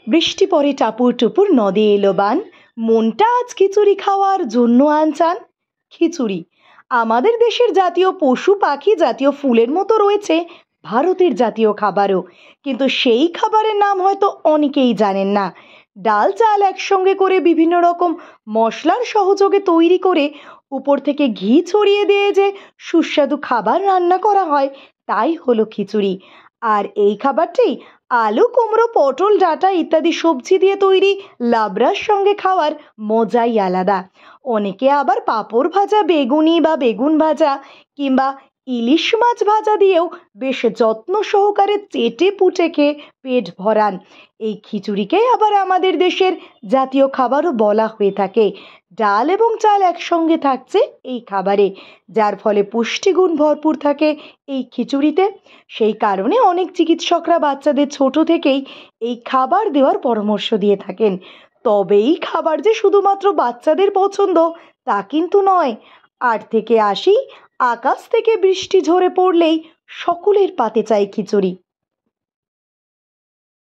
বৃষ্টি পড়ে টাপুর টুপুর, নদে এলো বান, মনটা আজ খিচুড়ি খাওয়ার জন্য আনচান। খিচুড়ি আমাদের দেশের জাতীয় পশু পাখি জাতীয় ফুলের মতো রয়েছে ভারতের জাতীয় খাবারও, কিন্তু সেই খাবারের নাম হয়তো অনেকেই জানেন না। ডাল চাল একসঙ্গে করে বিভিন্ন রকম মশলার সহযোগে তৈরি করে উপর থেকে ঘি ছড়িয়ে দিয়ে যে সুস্বাদু খাবার রান্না করা হয়, তাই হলো খিচুড়ি। আর এই খাবারটি আলু কুমড়ো পটল ডাঁটা ইত্যাদি সবজি দিয়ে তৈরি লাবড়ার সঙ্গে খাওয়ার মজাই আলাদা। অনেকে আবার পাঁপড় ভাজা, বেগুনি বা বেগুন ভাজা কিংবা ইলিশ মাছ ভাজা দিয়েও বেশ যত্ন সহকারে চেটে পুটে খেয়ে পেট ভরান। এই খিচুড়িকেই আবার আমাদের দেশের জাতীয় খাবারও বলা হয়ে থাকে। ডাল এবং চাল একসঙ্গে থাকছে এই খাবারে, যার ফলে পুষ্টিগুণ ভরপুর থাকে এই খিচুড়িতে। সেই কারণে অনেক চিকিৎসকরা বাচ্চাদের ছোট থেকেই এই খাবার দেওয়ার পরামর্শ দিয়ে থাকেন। তবে এই খাবার যে শুধুমাত্র বাচ্চাদের পছন্দ তা কিন্তু নয়। 8 থেকে 80, আকাশ থেকে বৃষ্টি ঝরে পড়লেই সকলের পাতে চাই খিচুড়ি।